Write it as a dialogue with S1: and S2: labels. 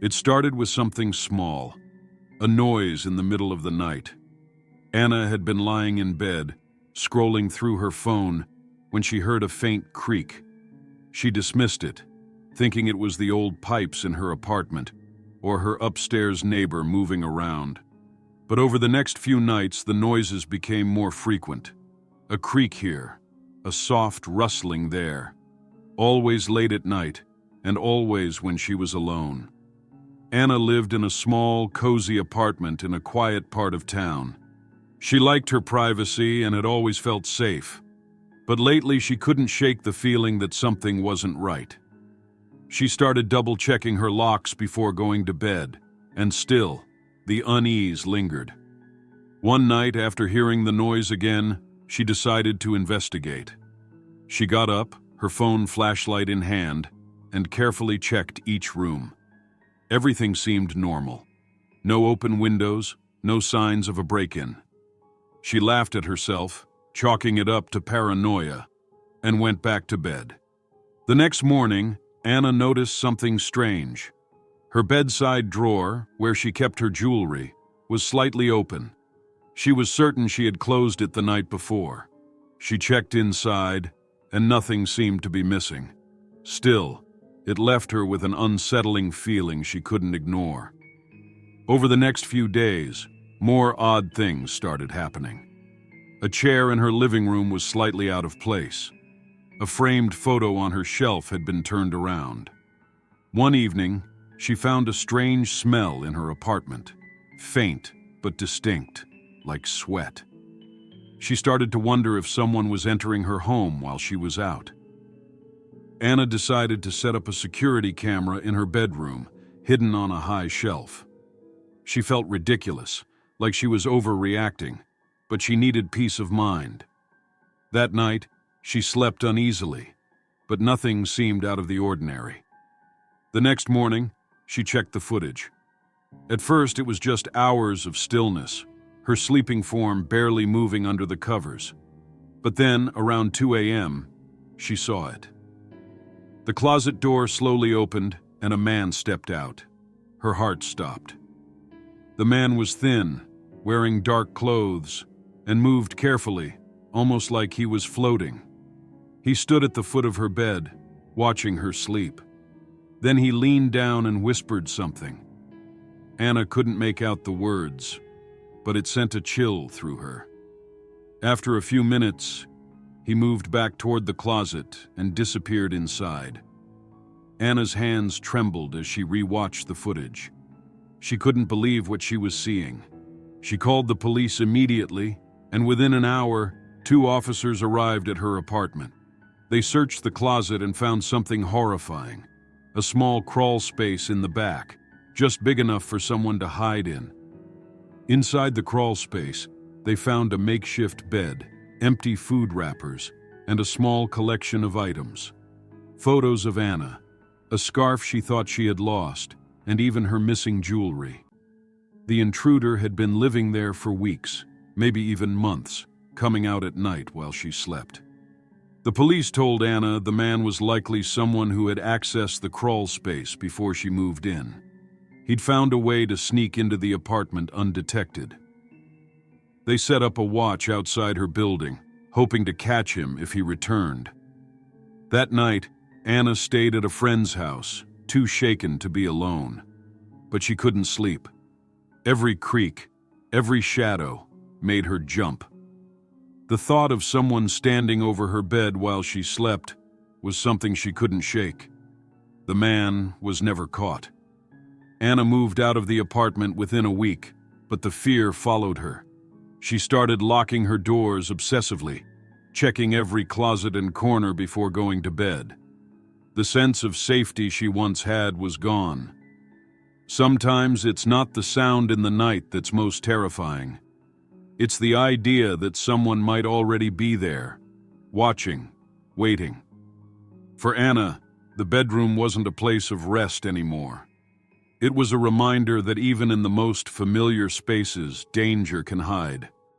S1: It started with something small, a noise in the middle of the night. Anna had been lying in bed, scrolling through her phone, when she heard a faint creak. She dismissed it, thinking it was the old pipes in her apartment or her upstairs neighbor moving around. But over the next few nights, the noises became more frequent. A creak here, a soft rustling there, always late at night, and always when she was alone. Anna lived in a small, cozy apartment in a quiet part of town. She liked her privacy and had always felt safe. But lately she couldn't shake the feeling that something wasn't right. She started double-checking her locks before going to bed, and still, the unease lingered. One night, after hearing the noise again, she decided to investigate. She got up, her phone flashlight in hand, and carefully checked each room. Everything seemed normal. No open windows, no signs of a break-in. She laughed at herself, chalking it up to paranoia, and went back to bed. The next morning, Anna noticed something strange. Her bedside drawer, where she kept her jewelry, was slightly open. She was certain she had closed it the night before. She checked inside, and nothing seemed to be missing. Still, it left her with an unsettling feeling she couldn't ignore. Over the next few days, more odd things started happening. A chair in her living room was slightly out of place. A framed photo on her shelf had been turned around. One evening, she found a strange smell in her apartment, faint but distinct, like sweat. She started to wonder if someone was entering her home while she was out. Anna decided to set up a security camera in her bedroom, hidden on a high shelf. She felt ridiculous, like she was overreacting, but she needed peace of mind. That night, she slept uneasily, but nothing seemed out of the ordinary. The next morning, she checked the footage. At first, it was just hours of stillness, her sleeping form barely moving under the covers. But then, around 2 a.m., she saw it. The closet door slowly opened, and a man stepped out. Her heart stopped. The man was thin, wearing dark clothes, and moved carefully, almost like he was floating. He stood at the foot of her bed, watching her sleep. Then he leaned down and whispered something. Anna couldn't make out the words, but it sent a chill through her. After a few minutes, he moved back toward the closet and disappeared inside. Anna's hands trembled as she rewatched the footage. She couldn't believe what she was seeing. She called the police immediately, and within an hour, 2 officers arrived at her apartment. They searched the closet and found something horrifying. A small crawl space in the back, just big enough for someone to hide in. Inside the crawl space, they found a makeshift bed, empty food wrappers, and a small collection of items. Photos of Anna, a scarf she thought she had lost, and even her missing jewelry. The intruder had been living there for weeks, maybe even months, coming out at night while she slept. The police told Anna the man was likely someone who had accessed the crawl space before she moved in. He'd found a way to sneak into the apartment undetected. They set up a watch outside her building, hoping to catch him if he returned. That night, Anna stayed at a friend's house, too shaken to be alone. But she couldn't sleep. Every creak, every shadow, made her jump. The thought of someone standing over her bed while she slept was something she couldn't shake. The man was never caught. Anna moved out of the apartment within a week, but the fear followed her. She started locking her doors obsessively, checking every closet and corner before going to bed. The sense of safety she once had was gone. Sometimes it's not the sound in the night that's most terrifying. It's the idea that someone might already be there, watching, waiting. For Anna, the bedroom wasn't a place of rest anymore. It was a reminder that even in the most familiar spaces, danger can hide.